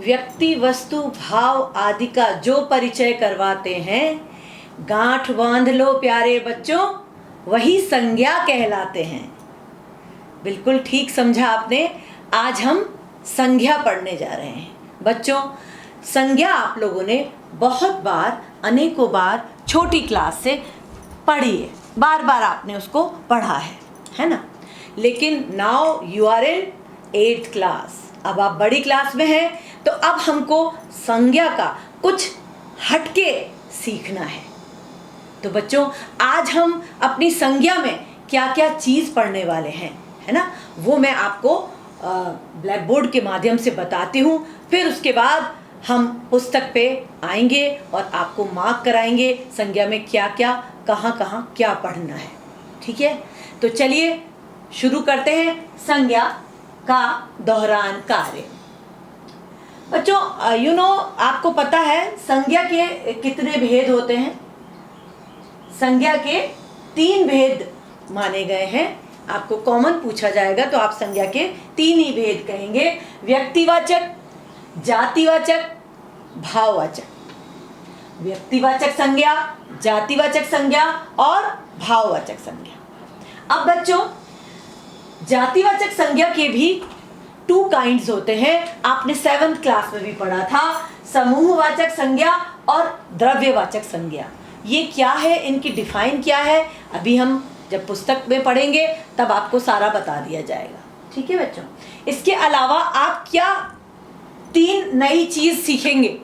व्यक्ति, वस्तु, भाव आदि का जो परिचय करवाते हैं, गांठ बांध लो प्यारे बच्चों, वही संज्ञा कहलाते हैं। बिल्कुल ठीक समझा आपने। आज हम संज्ञा पढ़ने जा रहे हैं। बच्चों, संज्ञा आप लोगों ने बहुत बार, अनेकों बार छोटी क्लास से पढ़ी है, बार बार आपने उसको पढ़ा है ना। लेकिन now you are in 8th class, अब आप बड़ी क्लास में हैं, तो अब हमको संज्ञा का कुछ हटके सीखना है। तो बच्चों, आज हम अपनी संज्ञा में क्या क्या चीज़ पढ़ने वाले हैं, है ना, वो मैं आपको ब्लैक बोर्ड के माध्यम से बताती हूँ। फिर उसके बाद हम पुस्तक पे आएंगे और आपको मार्क कराएंगे संज्ञा में क्या क्या, कहाँ कहाँ क्या पढ़ना है। ठीक है, तो चलिए शुरू करते हैं संज्ञा का दोहरान कार्य। बच्चों, आपको पता है संज्ञा के कितने भेद होते हैं? संज्ञा के 3 भेद माने गए हैं। आपको कॉमन पूछा जाएगा तो आप संज्ञा के 3 ही भेद कहेंगे: व्यक्तिवाचक, जातिवाचक, भाववाचक। व्यक्तिवाचक संज्ञा, जातिवाचक संज्ञा और भाववाचक संज्ञा। अब बच्चों, जातिवाचक संज्ञा के भी 2 काइंड्स होते हैं। आपने 7th क्लास में भी पढ़ा था, समूहवाचक संज्ञा और द्रव्यवाचक संज्ञा। ये क्या है, इनकी डिफाइन क्या है, अभी हम जब पुस्तक में पढ़ेंगे तब आपको सारा बता दिया जाएगा। ठीक है बच्चों, इसके अलावा आप क्या 3 नई चीज सीखेंगे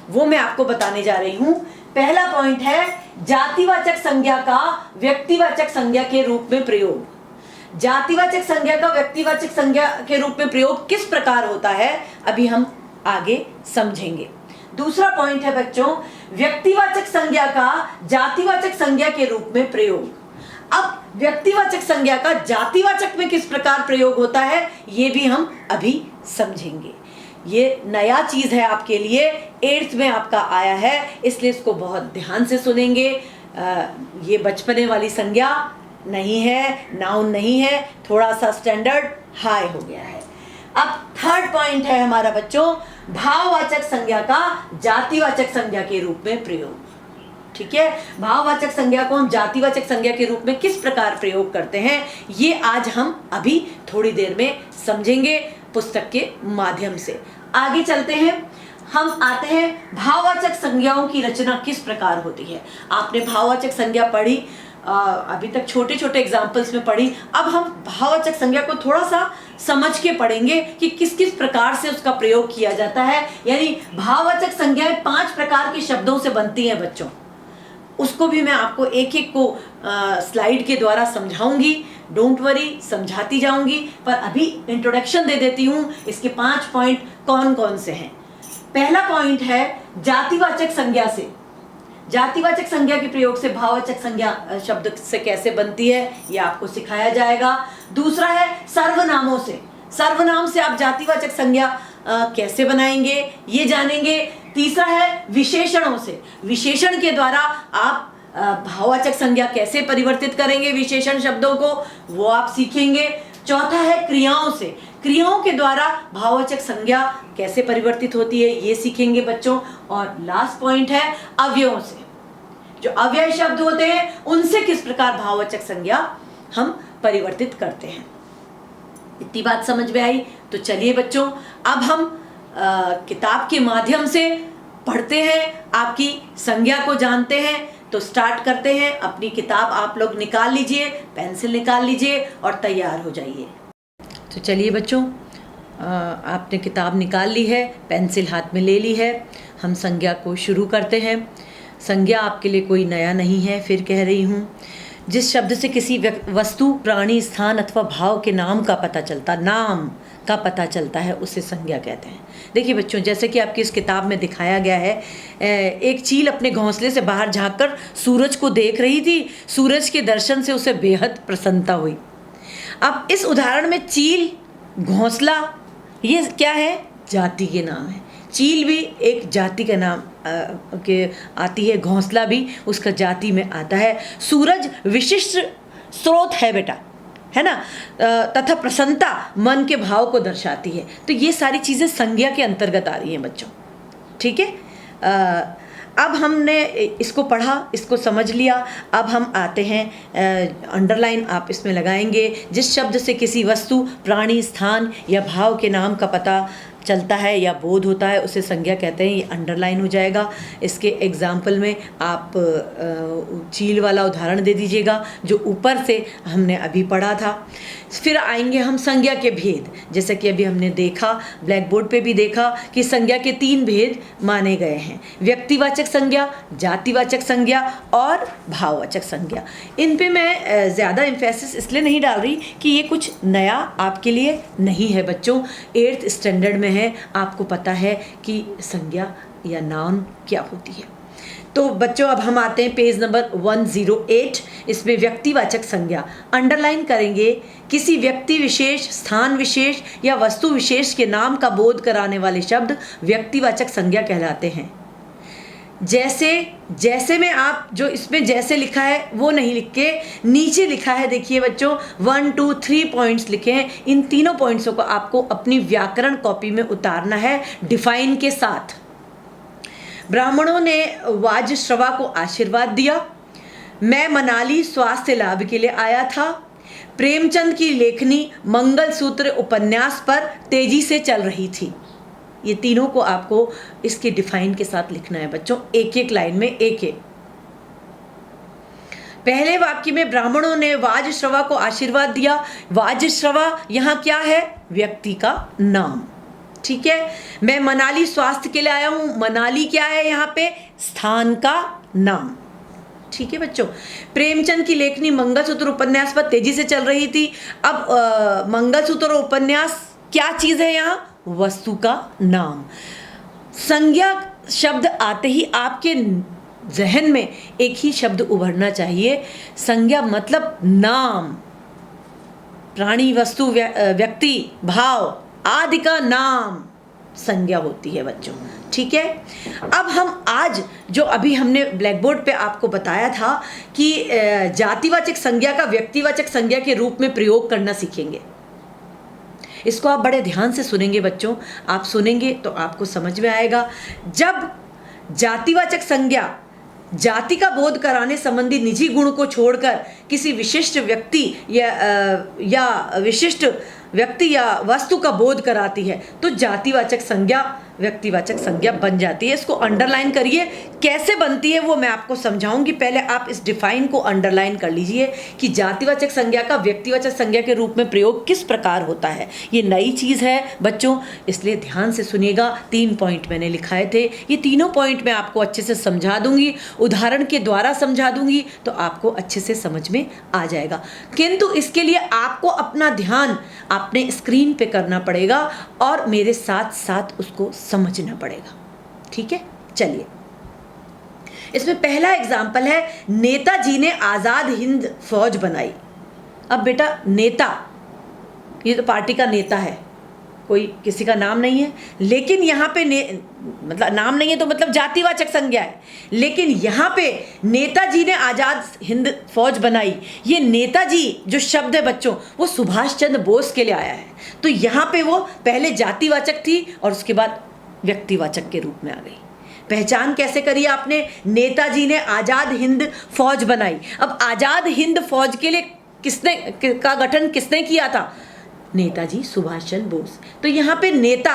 वो मैं आपको बताने जा रही हूँ। पहला पॉइंट है जातिवाचक संज्ञा का व्यक्तिवाचक संज्ञा के रूप में प्रयोग। जातिवाचक संज्ञा का व्यक्तिवाचक संज्ञा के रूप में प्रयोग किस प्रकार होता है, अभी हम आगे समझेंगे। दूसरा पॉइंट है बच्चों, व्यक्तिवाचक संज्ञा का जातिवाचक संज्ञा के रूप में प्रयोग। अब व्यक्तिवाचक संज्ञा का जातिवाचक में किस प्रकार प्रयोग होता है, ये भी हम अभी समझेंगे। ये नया चीज है आपके लिए, 8th में आपका आया है, इसलिए इसको बहुत ध्यान से सुनेंगे। ये बचपने वाली संज्ञा नहीं है, नाउन नहीं है, थोड़ा सा स्टैंडर्ड हाई हो गया है। अब 3rd पॉइंट है हमारा बच्चों, भाववाचक संज्ञा का जातिवाचक संज्ञा के रूप में प्रयोग। ठीक है, भाववाचक संज्ञा को हम जातिवाचक संज्ञा के रूप में किस प्रकार प्रयोग करते हैं, ये आज हम अभी थोड़ी देर में समझेंगे पुस्तक के माध्यम से। आगे चलते हैं, हम आते हैं भाववाचक संज्ञाओं की रचना किस प्रकार होती है। आपने भाववाचक संज्ञा पढ़ी, अभी तक छोटे छोटे एग्जाम्पल्स में पढ़ी। अब हम भाववाचक संज्ञा को थोड़ा सा समझ के पढ़ेंगे कि किस किस प्रकार से उसका प्रयोग किया जाता है। यानी भाववाचक संज्ञाएं 5 प्रकार के शब्दों से बनती हैं बच्चों, उसको भी मैं आपको एक एक को स्लाइड के द्वारा समझाऊंगी। डोंट वरी, समझाती जाऊंगी, पर अभी इंट्रोडक्शन दे देती हूँ इसके 5 पॉइंट कौन कौन से हैं। पहला पॉइंट है जातिवाचक संज्ञा से, जातिवाचक संज्ञा के प्रयोग से भाववाचक संज्ञा शब्द से कैसे बनती है, ये आपको सिखाया जाएगा। दूसरा है सर्वनामों से, सर्वनाम से आप जातिवाचक संज्ञा कैसे बनाएंगे ये जानेंगे। तीसरा है विशेषणों से, विशेषण के द्वारा आप भाववाचक संज्ञा कैसे परिवर्तित करेंगे विशेषण शब्दों को, वो आप सीखेंगे। चौथा है क्रियाओं से, क्रियाओं के द्वारा भाववाचक संज्ञा कैसे परिवर्तित होती है ये सीखेंगे बच्चों। और लास्ट पॉइंट है अव्ययों से, जो अव्यय शब्द होते हैं उनसे किस प्रकार भाववाचक संज्ञा हम परिवर्तित करते हैं। इतनी बात समझ में आई? तो चलिए बच्चों, अब हम किताब के माध्यम से पढ़ते हैं, आपकी संज्ञा को जानते हैं। तो स्टार्ट करते हैं। अपनी किताब आप लोग निकाल लीजिए, पेंसिल निकाल लीजिए और तैयार हो जाइए। तो चलिए बच्चों, आपने किताब निकाल ली है, पेंसिल हाथ में ले ली है, हम संज्ञा को शुरू करते हैं। संज्ञा आपके लिए कोई नया नहीं है, फिर कह रही हूँ। जिस शब्द से किसी वस्तु, प्राणी, स्थान अथवा भाव के नाम का पता चलता है उसे संज्ञा कहते हैं। देखिए बच्चों, जैसे कि आपकी इस किताब में दिखाया गया है, एक चील अपने घोंसले से बाहर झांककर सूरज को देख रही थी। सूरज के दर्शन से उसे बेहद प्रसन्नता हुई। अब इस उदाहरण में चील, घोंसला, ये क्या है? जाति के नाम है। चील भी एक जाति का नाम के आती है, घोंसला भी उसका जाति में आता है। सूरज विशिष्ट स्रोत है बेटा, है ना, तथा प्रसन्नता मन के भाव को दर्शाती है। तो ये सारी चीज़ें संज्ञा के अंतर्गत आ रही हैं बच्चों, ठीक है। अब हमने इसको पढ़ा, इसको समझ लिया। अब हम आते हैं, अंडरलाइन आप इसमें लगाएंगे, जिस शब्द से किसी वस्तु, प्राणी, स्थान या भाव के नाम का पता चलता है या बोध होता है उसे संज्ञा कहते हैं। ये अंडरलाइन हो जाएगा। इसके एग्जाम्पल में आप चील वाला उदाहरण दे दीजिएगा जो ऊपर से हमने अभी पढ़ा था। फिर आएंगे हम संज्ञा के भेद, जैसे कि अभी हमने देखा, ब्लैक बोर्ड पे भी देखा कि संज्ञा के 3 भेद माने गए हैं: व्यक्तिवाचक संज्ञा, जातिवाचक संज्ञा और भाववाचक संज्ञा। इन पे मैं ज़्यादा एम्फेसिस इसलिए नहीं डाल रही कि ये कुछ नया आपके लिए नहीं है बच्चों। 8th स्टैंडर्ड में है, आपको पता है कि संज्ञा या नाउन क्या होती है। तो बच्चों अब हम आते हैं पेज नंबर 108। इसमें व्यक्तिवाचक संज्ञा अंडरलाइन करेंगे। किसी व्यक्ति विशेष, स्थान विशेष या वस्तु विशेष के नाम का बोध कराने वाले शब्द व्यक्तिवाचक संज्ञा कहलाते हैं। जैसे में आप जो इसमें जैसे लिखा है वो नहीं लिख के नीचे लिखा है, देखिए बच्चों 1 2 3 पॉइंट्स लिखे हैं। इन तीनों पॉइंट्सों को आपको अपनी व्याकरण कॉपी में उतारना है डिफाइन के साथ। ब्राह्मणों ने वाजश्रवा को आशीर्वाद दिया। मैं मनाली स्वास्थ्य लाभ के लिए आया था। प्रेमचंद की लेखनी मंगलसूत्र उपन्यास पर तेजी से चल रही थी। ये तीनों को आपको इसके डिफाइन के साथ लिखना है बच्चों, एक एक लाइन में एक एक। पहले वाक्य में ब्राह्मणों ने वाजश्रवा को आशीर्वाद दिया। वाजश्रवा यहाँ क्या है? व्यक्ति का नाम, ठीक है। मैं मनाली स्वास्थ्य के लिए आया हूँ। मनाली क्या है यहाँ पे? स्थान का नाम, ठीक है बच्चों। प्रेमचंद की लेखनी मंगलसूत्र उपन्यास पर तेजी से चल रही थी। अब मंगलसूत्र और उपन्यास क्या चीज़ है यहाँ? वस्तु का नाम। संज्ञा शब्द आते ही आपके जहन में एक ही शब्द उभरना चाहिए, संज्ञा मतलब नाम। प्राणी, वस्तु, व्यक्ति, भाव आदि का नाम संज्ञा होती है बच्चों, ठीक है। अब हम आज जो अभी हमने ब्लैक बोर्ड पे आपको बताया था कि जातिवाचक संज्ञा का व्यक्तिवाचक संज्ञा के रूप में प्रयोग करना सीखेंगे। इसको आप बड़े ध्यान से सुनेंगे बच्चों, आप सुनेंगे तो आपको समझ में आएगा। जब जातिवाचक संज्ञा जाति का बोध कराने संबंधी निजी गुण को छोड़कर किसी विशिष्ट व्यक्ति या विशिष्ट व्यक्ति या वस्तु का बोध कराती है तो जातिवाचक संज्ञा व्यक्तिवाचक संज्ञा बन जाती है। इसको अंडरलाइन करिए, कैसे बनती है वो मैं आपको समझाऊंगी। पहले आप इस डिफाइन को अंडरलाइन कर लीजिए कि जातिवाचक संज्ञा का व्यक्तिवाचक संज्ञा के रूप में प्रयोग किस प्रकार होता है। ये नई चीज़ है बच्चों, इसलिए ध्यान से सुनिएगा। 3 पॉइंट मैंने लिखाए थे, ये तीनों पॉइंट मैं आपको अच्छे से समझा दूंगी, उदाहरण के द्वारा समझा दूंगी तो आपको अच्छे से समझ में आ जाएगा। किंतु इसके लिए आपको अपना ध्यान अपने स्क्रीन पे करना पड़ेगा और मेरे साथ साथ उसको समझना पड़ेगा, ठीक है। चलिए, इसमें पहला एग्जाम्पल है, नेताजी ने आज़ाद हिंद फौज बनाई। अब बेटा नेता, ये तो पार्टी का नेता है, कोई किसी का नाम नहीं है, लेकिन यहाँ पे मतलब नाम नहीं है तो मतलब जातिवाचक संज्ञा है। लेकिन यहाँ पे नेताजी ने आज़ाद हिंद फौज बनाई, ये नेताजी जो शब्द है बच्चों वो सुभाष चंद्र बोस के लिए आया है। तो यहाँ पे वो पहले जातिवाचक थी और उसके बाद व्यक्तिवाचक के रूप में आ गई। पहचान कैसे करी आपने? नेताजी ने आज़ाद हिंद फौज बनाई। अब आज़ाद हिंद फौज के लिए का गठन किसने किया था? नेताजी सुभाष चंद्र बोस। तो यहाँ पे नेता,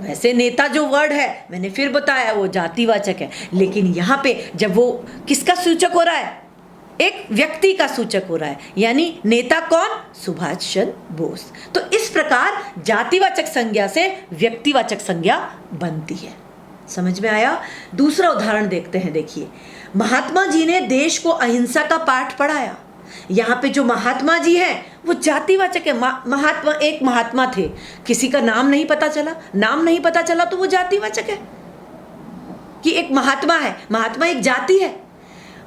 वैसे नेता जो वर्ड है मैंने फिर बताया वो जातिवाचक है, लेकिन यहाँ पे जब वो किसका सूचक हो रहा है? एक व्यक्ति का सूचक हो रहा है, यानी नेता कौन? सुभाष चंद्र बोस। तो इस प्रकार जातिवाचक संज्ञा से व्यक्तिवाचक संज्ञा बनती है। समझ में आया? दूसरा उदाहरण देखते हैं। देखिए, महात्मा जी ने देश को अहिंसा का पाठ पढ़ाया। यहाँ पे जो महात्मा जी हैं वो जातिवाचक है। महात्मा एक महात्मा थे, किसी का नाम नहीं पता चला, नाम नहीं पता चला तो वो जातिवाचक है कि एक महात्मा है। महात्मा एक जाति है।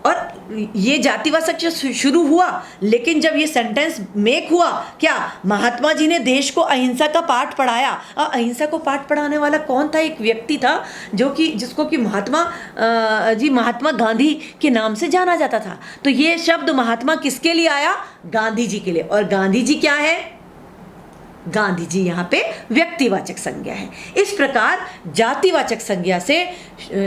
और ये जातिवाचक शुरू हुआ, लेकिन जब ये सेंटेंस मेक हुआ, क्या महात्मा जी ने देश को अहिंसा का पाठ पढ़ाया। अहिंसा को पाठ पढ़ाने वाला कौन था? एक व्यक्ति था जो कि जिसको कि महात्मा गांधी के नाम से जाना जाता था। तो ये शब्द महात्मा किसके लिए आया? गांधी जी के लिए। और गांधी जी क्या है? गांधी जी यहाँ पे व्यक्तिवाचक संज्ञा है। इस प्रकार जातिवाचक संज्ञा से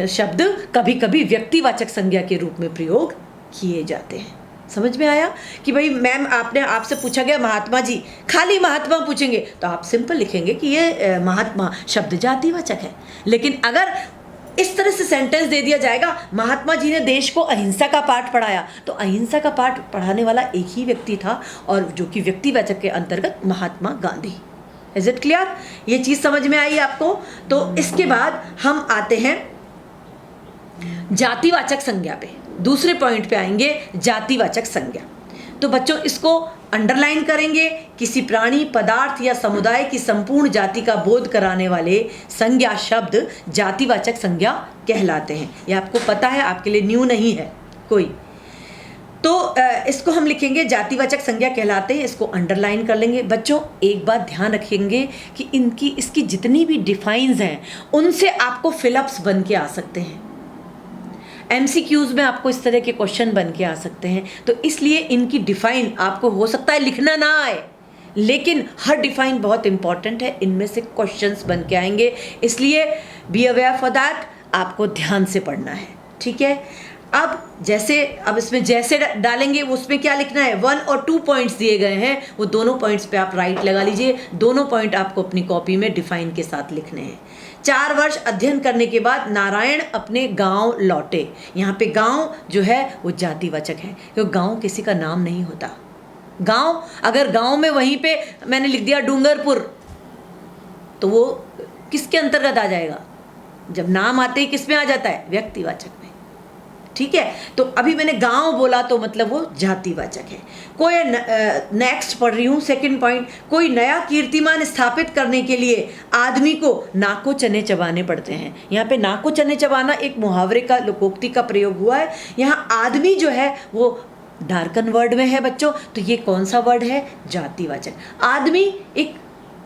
शब्द कभी कभी व्यक्तिवाचक संज्ञा के रूप में प्रयोग किए जाते हैं। समझ में आया कि भाई मैम आपसे पूछा गया महात्मा जी, खाली महात्मा पूछेंगे तो आप सिंपल लिखेंगे कि ये महात्मा शब्द जातिवाचक है। लेकिन अगर इस तरह से सेंटेंस दे दिया जाएगा, महात्मा जी ने देश को अहिंसा का पाठ पढ़ाया, तो अहिंसा का पाठ पढ़ाने वाला एक ही व्यक्ति था, और जो कि व्यक्तिवाचक के अंतर्गत Mahatma Gandhi. Is it clear? ये चीज समझ में आई आपको? तो इसके बाद हम आते हैं जातिवाचक संज्ञा पे। दूसरे पॉइंट पे आएंगे, जातिवाचक संज्ञा। तो बच्चों इसको अंडरलाइन करेंगे। किसी प्राणी, पदार्थ या समुदाय की संपूर्ण जाति का बोध कराने वाले संज्ञा शब्द जातिवाचक संज्ञा कहलाते हैं। ये आपको पता है, आपके लिए न्यू नहीं है कोई। तो इसको हम लिखेंगे जातिवाचक संज्ञा कहलाते हैं, इसको अंडरलाइन कर लेंगे। बच्चों एक बात ध्यान रखेंगे कि इसकी जितनी भी डिफाइंस हैं उनसे आपको फिलअप्स बन के आ सकते हैं। MCQs में आपको इस तरह के क्वेश्चन बन के आ सकते हैं, तो इसलिए इनकी डिफाइन आपको हो सकता है लिखना ना आए, लेकिन हर डिफाइन बहुत इंपॉर्टेंट है, इनमें से क्वेश्चंस बन के आएंगे, इसलिए बी अवेयर फॉर दैट, आपको ध्यान से पढ़ना है। ठीक है? अब इसमें जैसे डालेंगे उसमें क्या लिखना है, 1 और 2 पॉइंट्स दिए गए हैं, वो दोनों पॉइंट्स पे आप राइट लगा लीजिए। दोनों पॉइंट आपको अपनी कॉपी में डिफाइन के साथ लिखने हैं। 4 वर्ष अध्ययन करने के बाद नारायण अपने गांव लौटे। यहाँ पे गांव जो है वो जातिवाचक है, क्योंकि गांव किसी का नाम नहीं होता। गांव, अगर गांव में वहीं पे मैंने लिख दिया डूंगरपुर, तो वो किसके अंतर्गत आ जाएगा? जब नाम आते ही किस में आ जाता है? व्यक्तिवाचक में। ठीक है? तो अभी मैंने गांव बोला तो मतलब वो जातिवाचक है। कोई नेक्स्ट पढ़ रही हूँ, सेकंड पॉइंट, कोई नया कीर्तिमान स्थापित करने के लिए आदमी को नाको चने चबाने पड़ते हैं। यहाँ पे नाको चने चबाना एक मुहावरे का, लोकोक्ति का प्रयोग हुआ है। यहाँ आदमी जो है वो डार्कन वर्ड में है बच्चों, तो ये कौन सा वर्ड है? जातिवाचक।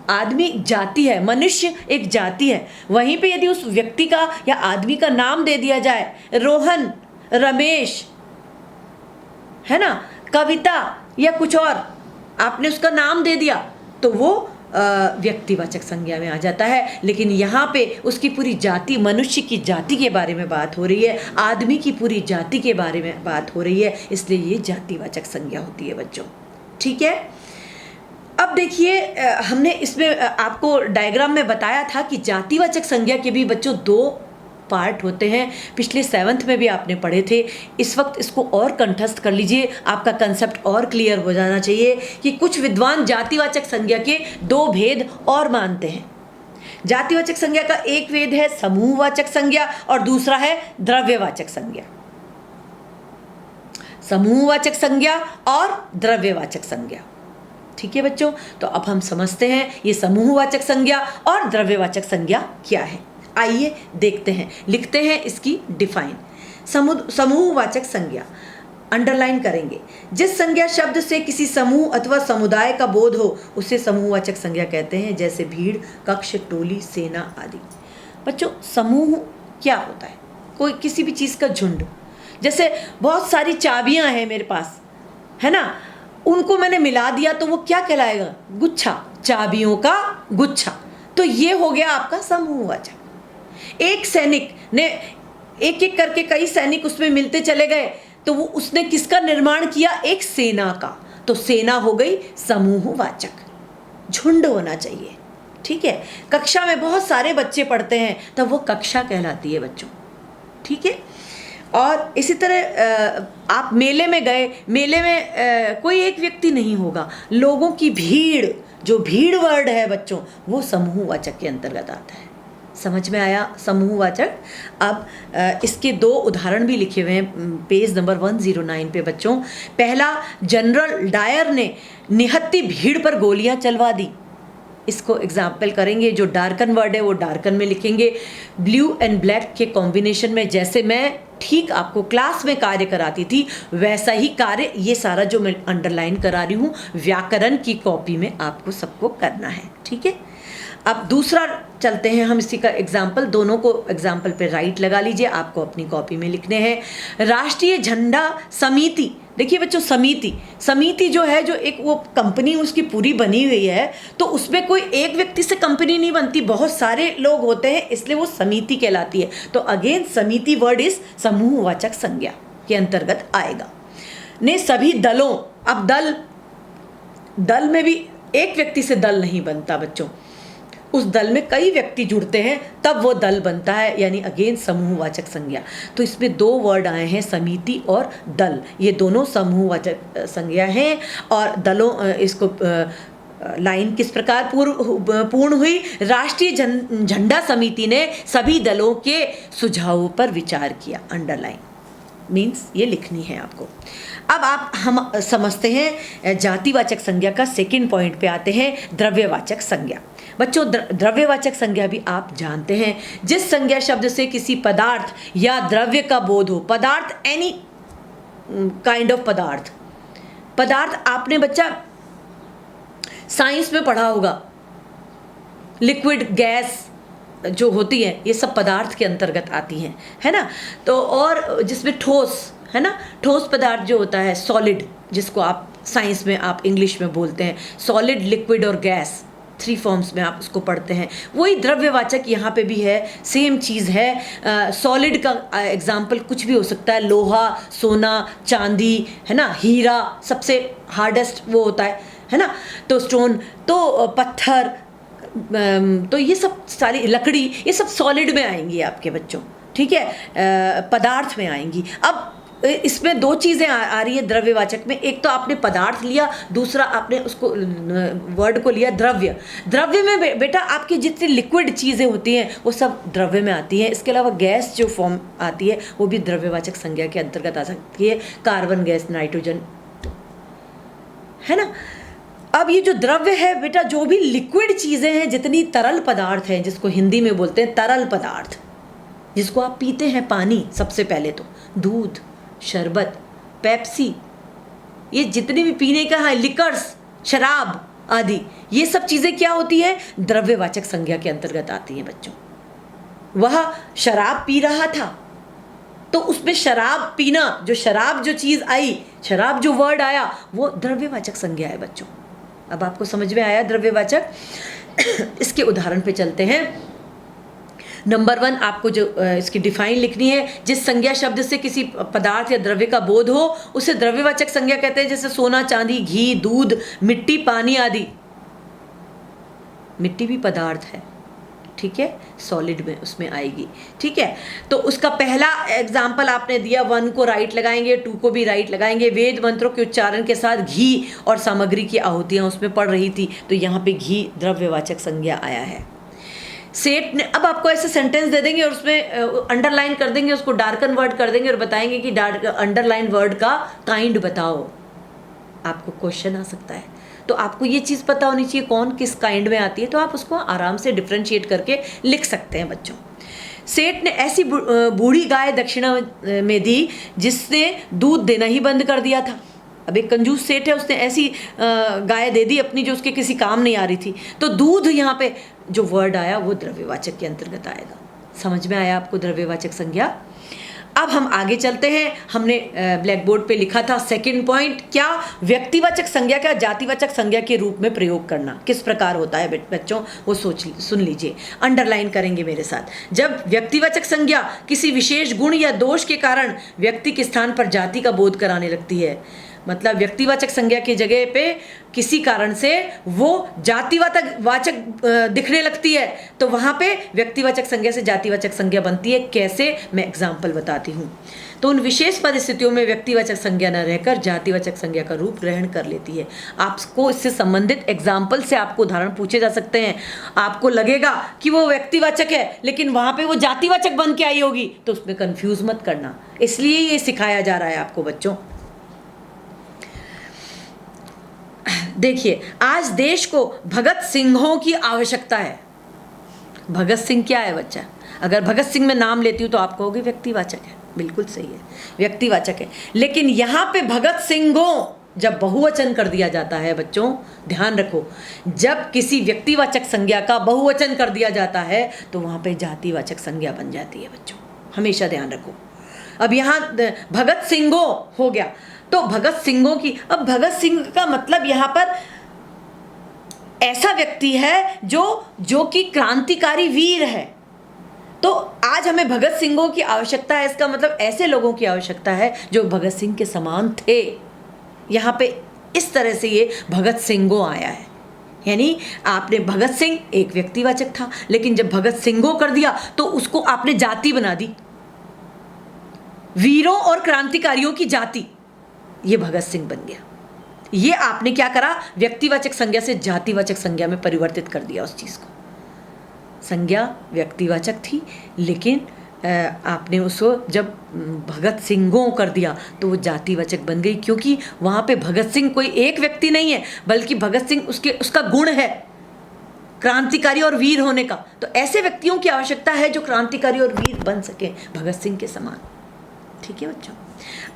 आदमी जाति है, मनुष्य एक जाति है। वहीं पे यदि उस व्यक्ति का या आदमी का नाम दे दिया जाए, रोहन, रमेश, है ना, कविता या कुछ और, आपने उसका नाम दे दिया तो वो व्यक्तिवाचक संज्ञा में आ जाता है। लेकिन यहाँ पे उसकी पूरी जाति, मनुष्य की जाति के बारे में बात हो रही है, आदमी की पूरी जाति के बारे में बात हो रही है, इसलिए ये जातिवाचक संज्ञा होती है बच्चों। ठीक है? अब देखिए, हमने इसमें आपको डायग्राम में बताया था कि जातिवाचक संज्ञा के भी बच्चों 2 पार्ट होते हैं। पिछले 7th में भी आपने पढ़े थे। इस वक्त इसको और कंठस्थ कर लीजिए, आपका कंसेप्ट और क्लियर हो जाना चाहिए कि कुछ विद्वान जातिवाचक संज्ञा के 2 भेद और मानते हैं। जातिवाचक संज्ञा का एक भेद है समूहवाचक संज्ञा और दूसरा है द्रव्यवाचक संज्ञा। समूहवाचक संज्ञा और द्रव्यवाचक संज्ञा। ठीक है बच्चों? तो अब हम समझते हैं ये समूहवाचक संज्ञा और द्रव्यवाचक संज्ञा क्या है। आइए देखते हैं, लिखते हैं इसकी डिफाइन। समूहवाचक संज्ञा अंडरलाइन करेंगे। जिस संज्ञा शब्द से किसी समूह अथवा समुदाय का बोध हो उसे समूहवाचक संज्ञा कहते हैं, जैसे भीड़, कक्ष, टोली, सेना आदि। बच्चों समूह क्या होता है? कोई किसी भी चीज़ का झुंड। जैसे बहुत सारी चाबियां हैं मेरे पास, है ना, उनको मैंने मिला दिया तो वो क्या कहलाएगा? गुच्छा, चाबियों का गुच्छा। तो ये हो गया आपका समूहवाचक। एक सैनिक ने एक एक करके कई सैनिक उसमें मिलते चले गए, तो वो उसने किसका निर्माण किया? एक सेना का। तो सेना हो गई समूहवाचक। झुंड होना चाहिए। ठीक है? कक्षा में बहुत सारे बच्चे पढ़ते हैं तब वो कक्षा कहलाती है बच्चों। ठीक है? और इसी तरह आप मेले में गए, मेले में कोई एक व्यक्ति नहीं होगा, लोगों की भीड़, जो भीड़ वर्ड है बच्चों, वो समूहवाचक के अंतर्गत आता है। समझ में आया समूहवाचक? अब इसके 2 उदाहरण भी लिखे हुए हैं पेज नंबर 109 पे बच्चों। पहला, जनरल डायर ने निहत्ती भीड़ पर गोलियां चलवा दी। इसको एग्जाम्पल करेंगे, जो डार्कन वर्ड है वो डार्कन में लिखेंगे। ब्लू एंड ब्लैक के कॉम्बिनेशन में जैसे मैं ठीक आपको क्लास में कार्य कराती थी वैसा ही कार्य ये सारा जो मैं अंडरलाइन करा रही हूँ व्याकरण की कॉपी में आपको सबको करना है, ठीक है। अब दूसरा चलते हैं हम इसी का एग्जाम्पल, दोनों को एग्जाम्पल पे राइट लगा लीजिए, आपको अपनी कॉपी में लिखने हैं। राष्ट्रीय झंडा समिति, देखिए बच्चों समिति जो है, जो एक वो कंपनी उसकी पूरी बनी हुई है, तो उसमें कोई एक व्यक्ति से कंपनी नहीं बनती, बहुत सारे लोग होते हैं, इसलिए वो समिति कहलाती है। तो अगेन समिति वर्ड इस समूहवाचक संज्ञा के अंतर्गत आएगा। ने सभी दलों, अब दल में भी एक व्यक्ति से दल नहीं बनता बच्चों, उस दल में कई व्यक्ति जुड़ते हैं तब वो दल बनता है, यानी अगेन समूहवाचक संज्ञा। तो इसमें दो वर्ड आए हैं समिति और दल, ये दोनों समूहवाचक संज्ञा हैं। और दलों इसको लाइन किस प्रकार पूर्ण हुई? राष्ट्रीय झंडा समिति ने सभी दलों के सुझावों पर विचार किया। अंडरलाइन मीन्स ये लिखनी है आपको। अब हम समझते हैं जातिवाचक संज्ञा का सेकंड पॉइंट पे आते हैं, द्रव्यवाचक संज्ञा। बच्चों द्रव्यवाचक संज्ञा भी आप जानते हैं, जिस संज्ञा शब्द से किसी पदार्थ या द्रव्य का बोध हो। पदार्थ एनी काइंड ऑफ पदार्थ आपने बच्चा साइंस में पढ़ा होगा, लिक्विड गैस जो होती है ये सब पदार्थ के अंतर्गत आती हैं, है ना। तो और जिसमें ठोस है ना, ठोस पदार्थ जो होता है सॉलिड, जिसको आप साइंस में आप इंग्लिश में बोलते हैं सॉलिड, लिक्विड और गैस, 3 फॉर्म्स में आप उसको पढ़ते हैं। वही द्रव्यवाचक यहाँ पे भी है, सेम चीज़ है। सॉलिड का एग्जाम्पल कुछ भी हो सकता है, लोहा, सोना, चांदी, है ना, हीरा सबसे हार्डेस्ट वो होता है ना, तो स्टोन, तो पत्थर, तो ये सब सारी लकड़ी, ये सब सॉलिड में आएंगी आपके बच्चों, ठीक है, पदार्थ में आएंगी। अब इसमें दो चीज़ें आ रही है द्रव्यवाचक में, एक तो आपने पदार्थ लिया, दूसरा आपने उसको वर्ड को लिया द्रव्य में बेटा आपकी जितनी लिक्विड चीज़ें होती हैं वो सब द्रव्य में आती हैं। इसके अलावा गैस जो फॉर्म आती है वो भी द्रव्यवाचक संज्ञा के अंतर्गत आ सकती है, कार्बन गैस, नाइट्रोजन, है ना। अब ये जो द्रव्य है बेटा, जो भी लिक्विड चीज़ें हैं, जितनी तरल पदार्थ हैं, जिसको हिंदी में बोलते हैं तरल पदार्थ, जिसको आप पीते हैं पानी, सबसे पहले तो दूध, शरबत, पेप्सी, ये जितने भी पीने का है, लिकर्स, शराब आदि, ये सब चीज़ें क्या होती है? द्रव्यवाचक संज्ञा के अंतर्गत आती हैं बच्चों। वह शराब पी रहा था तो उसमें शराब पीना, जो शराब जो चीज़ आई, शराब जो वर्ड आया, वो द्रव्यवाचक संज्ञा है बच्चों। अब आपको समझ में आया द्रव्यवाचक? इसके उदाहरण पे चलते हैं। नंबर 1 आपको जो इसकी डिफाइन लिखनी है, जिस संज्ञा शब्द से किसी पदार्थ या द्रव्य का बोध हो उसे द्रव्यवाचक संज्ञा कहते हैं, जैसे सोना, चांदी, घी, दूध, मिट्टी, पानी आदि। मिट्टी भी पदार्थ है, ठीक है, सॉलिड में उसमें आएगी, ठीक है। तो उसका पहला एग्जाम्पल आपने दिया, 1 को राइट लगाएंगे, 2 को भी राइट लगाएंगे। वेद मंत्रों के उच्चारण के साथ घी और सामग्री की आहुतियाँ उसमें पड़ रही थी, तो यहाँ पे घी द्रव्यवाचक संज्ञा आया है। सेठ ने, अब आपको ऐसे सेंटेंस दे देंगे और उसमें अंडरलाइन कर देंगे, उसको डार्कन वर्ड कर देंगे और बताएंगे कि अंडरलाइन वर्ड का काइंड बताओ। आपको क्वेश्चन आ सकता है, तो आपको ये चीज़ पता होनी चाहिए कौन किस काइंड में आती है, तो आप उसको आराम से डिफ्रेंशिएट करके लिख सकते हैं बच्चों। सेठ ने ऐसी बूढ़ी गाय दक्षिणा में दी जिसने दूध देना ही बंद कर दिया था। अब एक कंजूस सेठ है, उसने ऐसी गाय दे दी अपनी जो उसके किसी काम नहीं आ रही थी, तो दूध यहाँ पे जो वर्ड आया वो द्रव्यवाचक के अंतर्गत आएगा। समझ में आया आपको द्रव्यवाचक संज्ञा? अब हम आगे चलते हैं। हमने ब्लैक बोर्ड पे लिखा था सेकंड पॉइंट, क्या? व्यक्तिवाचक संज्ञा का जातिवाचक संज्ञा के रूप में प्रयोग करना किस प्रकार होता है बच्चों, वो सुन लीजिए, अंडरलाइन करेंगे मेरे साथ। जब व्यक्तिवाचक संज्ञा किसी विशेष गुण या दोष के कारण व्यक्ति के स्थान पर जाति का बोध कराने लगती है, मतलब व्यक्तिवाचक संज्ञा की जगह पे किसी कारण से वो जातिवाचक दिखने लगती है, तो वहाँ पे व्यक्तिवाचक संज्ञा से जातिवाचक संज्ञा बनती है। कैसे? मैं एग्जाम्पल बताती हूँ। तो उन विशेष परिस्थितियों में व्यक्तिवाचक संज्ञा न रहकर जातिवाचक संज्ञा का रूप ग्रहण कर लेती है। आपको इससे संबंधित एग्जाम्पल से आपको उदाहरण पूछे जा सकते हैं। आपको लगेगा कि वो व्यक्तिवाचक है लेकिन वहाँ पे वो जातिवाचक बन के आई होगी, तो उसमें कंफ्यूज मत करना, इसलिए ये सिखाया जा रहा है आपको बच्चों। देखिए, आज देश को भगत सिंहों की आवश्यकता है। भगत सिंह क्या है बच्चा? अगर भगत सिंह में नाम लेती हूँ तो आप कहोगे व्यक्तिवाचक है। बिल्कुल सही है, व्यक्तिवाचक है। लेकिन यहाँ पे भगत सिंहों जब बहुवचन कर दिया जाता है बच्चों, ध्यान रखो, जब किसी व्यक्तिवाचक संज्ञा का बहुवचन कर दिया जाता है तो वहाँ पे जातिवाचक संज्ञा बन जाती है बच्चों, हमेशा ध्यान रखो। अब यहाँ भगत सिंहों हो गया, तो भगत सिंहों की, अब भगत सिंह का मतलब यहाँ पर ऐसा व्यक्ति है जो कि क्रांतिकारी वीर है। तो आज हमें भगत सिंहों की आवश्यकता है, इसका मतलब ऐसे लोगों की आवश्यकता है जो भगत सिंह के समान थे। यहाँ पे इस तरह से ये भगत सिंहों आया है, यानी आपने भगत सिंह एक व्यक्तिवाचक था, लेकिन जब भगत सिंहों कर दिया तो उसको आपने जाति बना दी, वीरों और क्रांतिकारियों की जाति, ये भगत सिंह बन गया। ये आपने क्या करा, व्यक्तिवाचक संज्ञा से जातिवाचक संज्ञा में परिवर्तित कर दिया उस चीज को। संज्ञा व्यक्तिवाचक थी, लेकिन आपने उसको जब भगत सिंहों कर दिया तो वो जातिवाचक बन गई, क्योंकि वहाँ पे भगत सिंह कोई एक व्यक्ति नहीं है, बल्कि भगत सिंह उसका गुण है क्रांतिकारी और वीर होने का। तो ऐसे व्यक्तियों की आवश्यकता है जो क्रांतिकारी और वीर बन सके भगत सिंह के समान। ठीक है बच्चों,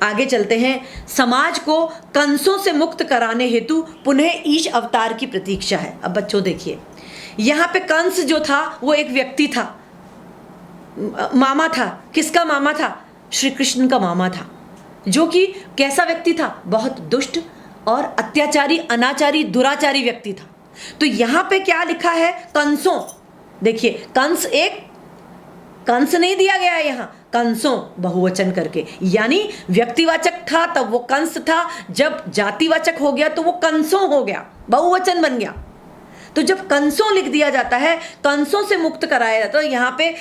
आगे चलते हैं। समाज को कंसों से मुक्त कराने हेतु पुनः ईश अवतार की प्रतीक्षा है। अब बच्चों देखिए, यहाँ पे कंस जो था वो एक व्यक्ति था, मामा था। किसका मामा था? श्री कृष्ण का मामा था, जो कि कैसा व्यक्ति था? बहुत दुष्ट और अत्याचारी, अनाचारी, दुराचारी व्यक्ति था। तो यहाँ पे क्या लिखा है? कंसों। देखिए, कंस नहीं दिया गया है यहाँ, कंसों बहुवचन करके, यानी व्यक्तिवाचक था तब वो कंस था, जब जातिवाचक हो गया तो वो कंसों हो गया, बहुवचन बन गया। तो जब कंसों लिख दिया जाता है, कंसों से मुक्त कराया जाता है, यहाँ पे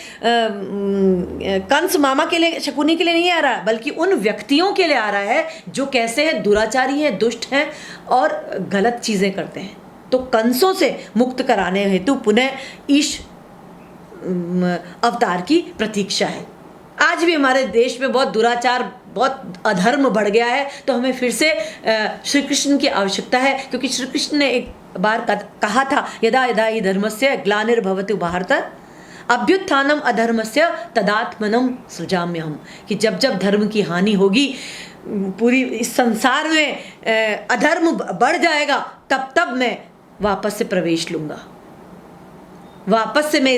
कंस मामा के लिए, शकुनी के लिए नहीं आ रहा, बल्कि उन व्यक्तियों के लिए आ रहा है जो कैसे हैं? दुराचारी हैं, दुष्ट हैं और गलत चीजें करते हैं। तो कंसों से मुक्त कराने हेतु पुनः ईश अवतार की प्रतीक्षा है। आज भी हमारे देश में बहुत दुराचार, बहुत अधर्म बढ़ गया है, तो हमें फिर से श्री कृष्ण की आवश्यकता है, क्योंकि श्री कृष्ण ने एक बार कहा था, यदा यदा हि धर्मस्य ग्लानिर्भवति भारत अभ्युत्थानम अधर्मस्य तदात्मनम सृजाम्यहम्, कि जब जब धर्म की हानि होगी, पूरी इस संसार में अधर्म बढ़ जाएगा, तब तब मैं वापस से प्रवेश लूँगा, वापस से मैं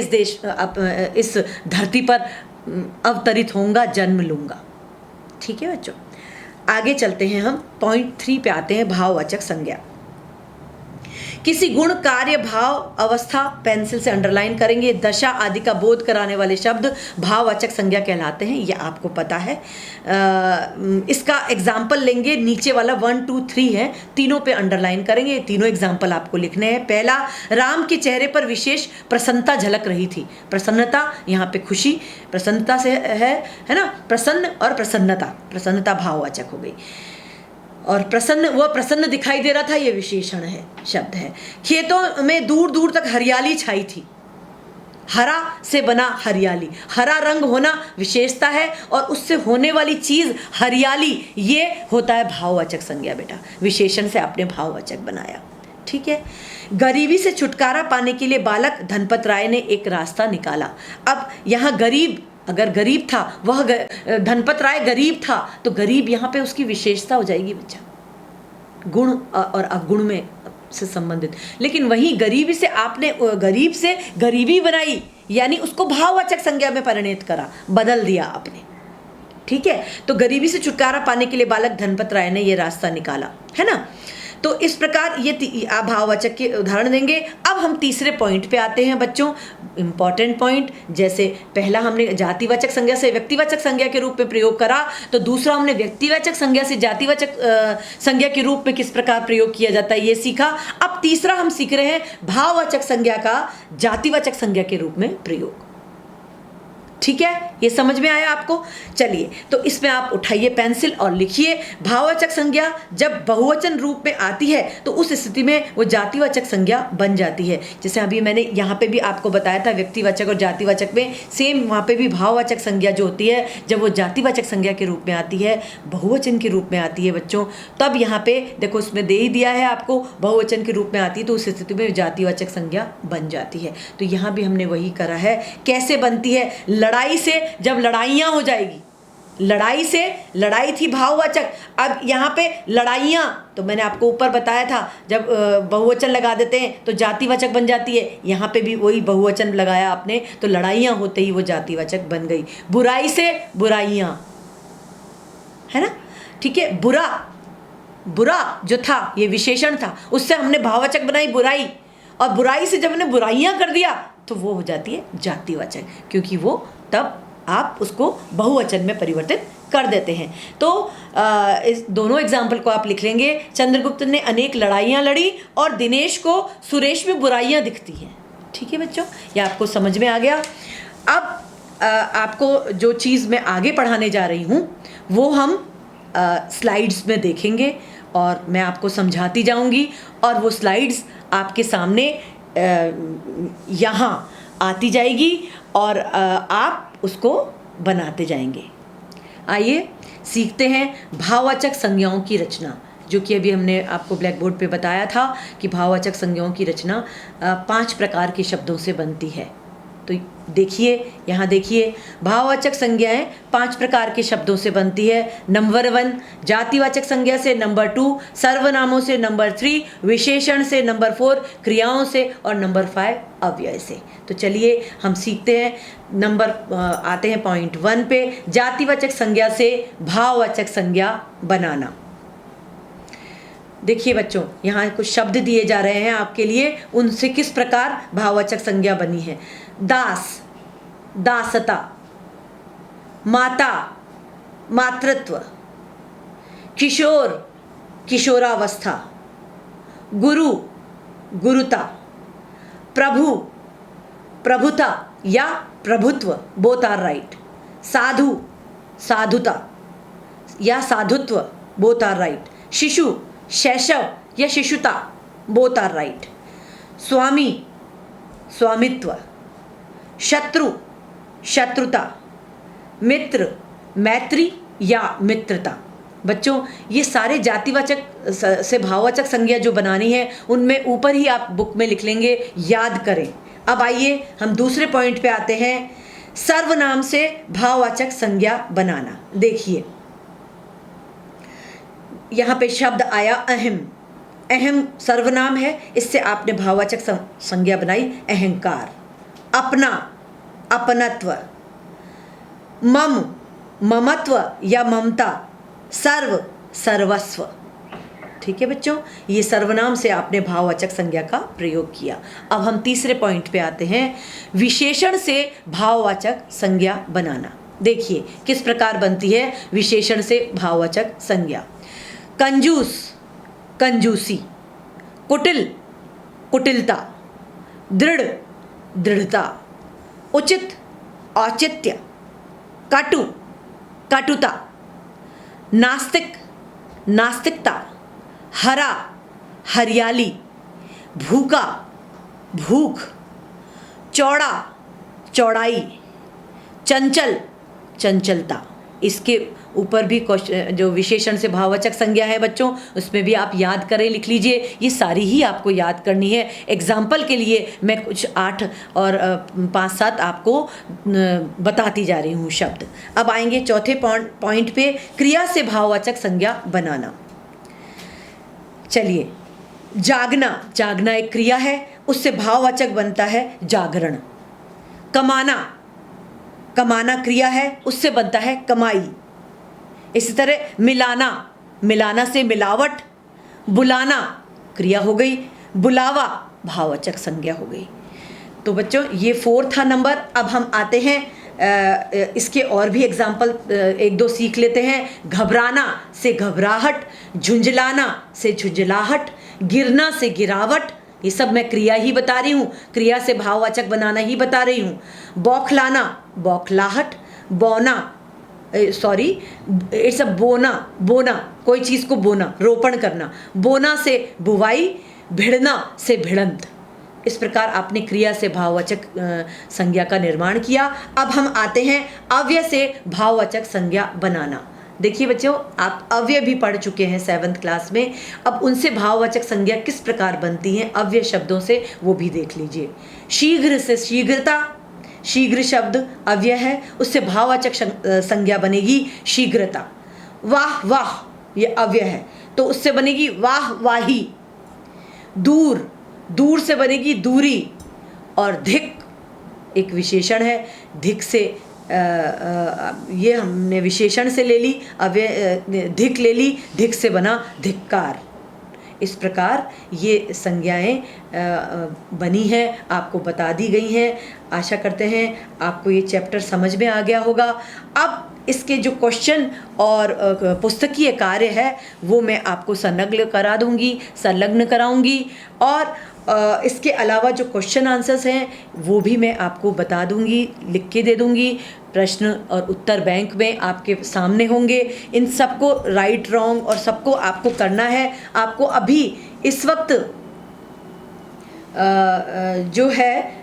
इस धरती पर अवतरित होऊंगा, जन्म लूँगा। ठीक है बच्चों, आगे चलते हैं, हम पॉइंट 3 पे आते हैं, भाववाचक संज्ञा। किसी गुण, कार्य, भाव, अवस्था, पेंसिल से अंडरलाइन करेंगे, दशा आदि का बोध कराने वाले शब्द भाववाचक संज्ञा कहलाते हैं, ये आपको पता है। इसका एग्जाम्पल लेंगे, नीचे वाला 1 2 3 है, तीनों पे अंडरलाइन करेंगे, तीनों एग्जाम्पल आपको लिखने हैं। पहला, राम के चेहरे पर विशेष प्रसन्नता झलक रही थी। प्रसन्नता, यहाँ पे खुशी, प्रसन्नता से है ना, प्रसन्न और प्रसन्नता, प्रसन्नता भाववाचक हो गई। और प्रसन्न, वह प्रसन्न दिखाई दे रहा था, ये विशेषण है, शब्द है। खेतों में दूर दूर तक हरियाली छाई थी। हरा से बना हरियाली, हरा रंग होना विशेषता है, और उससे होने वाली चीज हरियाली, ये होता है भाववाचक संज्ञा बेटा। विशेषण से आपने भाववाचक बनाया। ठीक है। गरीबी से छुटकारा पाने के लिए बालक धनपत राय ने एक रास्ता निकाला। अब यहाँ गरीब, अगर गरीब था, वह धनपत राय गरीब था, तो गरीब यहाँ पे उसकी विशेषता हो जाएगी बच्चा, गुण और अवगुण में से संबंधित। लेकिन वहीं गरीबी से आपने गरीब से गरीबी बनाई, यानी उसको भाववाचक संज्ञा में परिणत करा, बदल दिया आपने। ठीक है, तो गरीबी से छुटकारा पाने के लिए बालक धनपत राय ने ये रास्ता निकाला, है ना। तो इस प्रकार ये भाववाचक के उदाहरण देंगे। अब हम तीसरे पॉइंट पे आते हैं बच्चों, इंपॉर्टेंट पॉइंट। जैसे पहला हमने जातिवाचक संज्ञा से व्यक्तिवाचक संज्ञा के रूप में प्रयोग करा, तो दूसरा हमने व्यक्तिवाचक संज्ञा से जातिवाचक संज्ञा के रूप में किस प्रकार प्रयोग किया जाता है ये सीखा। अब तीसरा हम सीख रहे हैं भाववाचक संज्ञा का जातिवाचक संज्ञा के रूप में प्रयोग। ठीक है, ये समझ में आया आपको? चलिए, तो इसमें आप उठाइए पेंसिल और लिखिए, भाववाचक संज्ञा जब बहुवचन रूप में आती है तो उस स्थिति में वो जातिवाचक संज्ञा बन जाती है। जैसे अभी मैंने यहाँ पे भी आपको बताया था, व्यक्तिवाचक और जातिवाचक में सेम, वहाँ पे भी भाववाचक संज्ञा जो होती है जब वो जातिवाचक संज्ञा के रूप में आती है, बहुवचन के रूप में आती है बच्चों, तब यहाँ पे देखो उसमें दे ही दिया है आपको, बहुवचन के रूप में आती है तो उस स्थिति में जातिवाचक संज्ञा बन जाती है। तो यहाँ भी हमने वही करा है। कैसे बनती है? लड़ाई से, जब लड़ाइयाँ हो जाएगी, लड़ाई से, लड़ाई थी भाववाचक, अब यहाँ पे लड़ाइयाँ, तो मैंने आपको ऊपर बताया था जब बहुवचन लगा देते हैं तो जातिवाचक बन जाती है। यहाँ पे भी वही बहुवचन लगाया आपने तो लड़ाइयाँ होते ही वो जातिवाचक बन गई। बुराई से बुराइयाँ, है ना? ठीक है, बुरा, बुरा जो था ये विशेषण था, उससे हमने भाववाचक बनाई बुराई, और बुराई से जब हमने बुराइयाँ कर दिया तो वो हो जाती है जातिवाचक, क्योंकि वो तब आप उसको बहुवचन में परिवर्तित कर देते हैं। तो इस दोनों एग्जाम्पल को आप लिख लेंगे। चंद्रगुप्त ने अनेक लड़ाइयाँ लड़ी और दिनेश को सुरेश में बुराइयाँ दिखती हैं। ठीक है बच्चों, ये आपको समझ में आ गया। अब आपको जो चीज़ मैं आगे पढ़ाने जा रही हूँ वो हम स्लाइड्स में देखेंगे और मैं आपको समझाती जाऊँगी, और वो स्लाइड्स आपके सामने यहाँ आती जाएगी और आप उसको बनाते जाएंगे। आइए सीखते हैं भाववाचक संज्ञाओं की रचना, जो कि अभी हमने आपको ब्लैक बोर्ड पे बताया था कि भाववाचक संज्ञाओं की रचना 5 प्रकार के शब्दों से बनती है। तो देखिए, यहाँ देखिए, भाववाचक संज्ञाएं 5 प्रकार के शब्दों से बनती है। नंबर 1 जातिवाचक संज्ञा से, नंबर 2 सर्वनामों से, नंबर 3 विशेषण से, नंबर 4 क्रियाओं से और नंबर 5 अव्यय से। तो चलिए हम सीखते हैं। आते हैं पॉइंट 1 पे, जातिवाचक संज्ञा से भाववाचक संज्ञा बनाना। देखिए बच्चों, यहाँ कुछ शब्द दिए जा रहे हैं आपके लिए, उनसे किस प्रकार भाववाचक संज्ञा बनी है। दास, दासता, माता, मातृत्व, किशोर, किशोरावस्था, गुरु, गुरुता, प्रभु, प्रभुता या प्रभुत्व, बोथ आर राइट। साधु, साधुता या साधुत्व, बोथ आर राइट। शिशु, शैशव या शिशुता, बोथ आर राइट। स्वामी, स्वामित्व, शत्रु, शत्रुता, मित्र, मैत्री या मित्रता। बच्चों, ये सारे जातिवाचक से भाववाचक संज्ञा जो बनानी है उनमें ऊपर ही आप बुक में लिख लेंगे, याद करें। अब आइए हम दूसरे पॉइंट पे आते हैं, सर्वनाम से भाववाचक संज्ञा बनाना। देखिए यहाँ पे शब्द आया अहम, अहम सर्वनाम है, इससे आपने भाववाचक संज्ञा बनाई अहंकार। अपना, अपनत्व, मम, ममत्व या ममता, सर्व, सर्वस्व। ठीक है बच्चों, ये सर्वनाम से आपने भाववाचक संज्ञा का प्रयोग किया। अब हम तीसरे पॉइंट पे आते हैं, विशेषण से भाववाचक संज्ञा बनाना। देखिए किस प्रकार बनती है विशेषण से भाववाचक संज्ञा। कंजूस, कंजूसी, कुटिल, कुटिलता, दृढ़, दृढ़ता, उचित, औचित्य, कटु, कटुता, नास्तिक, नास्तिकता, हरा, हरियाली, भूखा, भूख, चौड़ा, चौड़ाई, चंचल, चंचलता। इसके ऊपर भी जो विशेषण से भाववाचक संज्ञा है बच्चों, उसमें भी आप याद करें, लिख लीजिए। ये सारी ही आपको याद करनी है। एग्जाम्पल के लिए मैं कुछ 8 और 5-7 आपको बताती जा रही हूँ शब्द। अब आएंगे चौथे पॉइंट पे, क्रिया से भाववाचक संज्ञा बनाना। चलिए, जागना, जागना एक क्रिया है, उससे भाववाचक बनता है जागरण। कमाना, कमाना क्रिया है, उससे बनता है कमाई। इसी तरह मिलाना, मिलाना से मिलावट। बुलाना क्रिया हो गई, बुलावा भाववाचक संज्ञा हो गई। तो बच्चों ये 4 था नंबर। अब हम आते हैं इसके और भी एग्जाम्पल 1-2 सीख लेते हैं। घबराना से घबराहट, झुंझलाना से झुंझलाहट, गिरना से गिरावट, ये सब मैं क्रिया ही बता रही हूँ, क्रिया से भाववाचक बनाना ही बता रही हूँ। बौखलाना, बौखलाहट, बौना, सॉरी इट्स अ बोना, बोना कोई चीज़ को बोना, रोपण करना। बोना से बुवाई, भिड़ना से भिड़ंत। इस प्रकार आपने क्रिया से भाववाचक संज्ञा का निर्माण किया। अब हम आते हैं अव्यय से भाववाचक संज्ञा बनाना। देखिए बच्चों, आप अव्यय भी पढ़ चुके हैं 7th क्लास में। अब उनसे भाववाचक संज्ञा किस प्रकार बनती हैं अव्यय शब्दों से, वो भी देख लीजिए। शीघ्र से शीघ्रता, शीघ्र शब्द अव्यय है, उससे भाववाचक संज्ञा बनेगी शीघ्रता। वाह वाह ये अव्यय है, तो उससे बनेगी वाह वाही। दूर, दूर से बनेगी दूरी। और धिक एक विशेषण है, धिक से ये हमने विशेषण से ले ली, अव्यय धिक ले ली, धिक से बना धिक्कार। इस प्रकार ये संज्ञाएं बनी हैं, आपको बता दी गई हैं। आशा करते हैं आपको ये चैप्टर समझ में आ गया होगा। अब इसके जो क्वेश्चन और पुस्तकीय कार्य है वो मैं आपको संलग्न कराऊंगी और इसके अलावा जो क्वेश्चन आंसर्स हैं वो भी मैं आपको बता दूंगी, लिख के दे दूंगी। प्रश्न और उत्तर बैंक में आपके सामने होंगे। इन सबको राइट रॉन्ग और सबको आपको करना है। आपको अभी इस वक्त जो है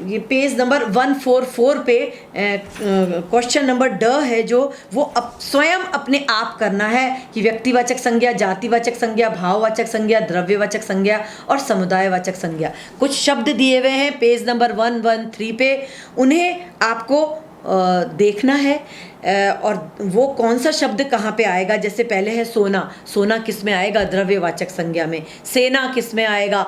ये पेज नंबर 144 पे क्वेश्चन नंबर ड है जो वो स्वयं अपने आप करना है कि व्यक्तिवाचक संज्ञा, जातिवाचक संज्ञा, भाववाचक संज्ञा, द्रव्यवाचक संज्ञा और समुदायवाचक संज्ञा। कुछ शब्द दिए हुए हैं पेज नंबर 113 पे, उन्हें आपको देखना है और वो कौन सा शब्द कहाँ पे आएगा। जैसे पहले है सोना, सोना किस में आएगा द्रव्यवाचक संज्ञा में, सेना किस में आएगा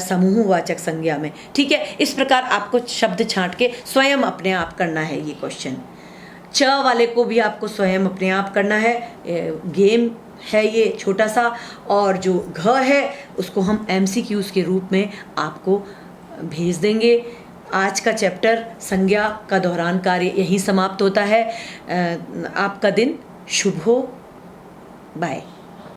समूहवाचक संज्ञा में। ठीक है, इस प्रकार आपको शब्द छांट के स्वयं अपने आप करना है ये क्वेश्चन। च वाले को भी आपको स्वयं अपने आप करना है, गेम है ये छोटा सा। और जो घ है उसको हम MCQs के रूप में आपको भेज देंगे। आज का चैप्टर संज्ञा का दोहरान कार्य यहीं समाप्त होता है। आपका दिन शुभ हो। बाय।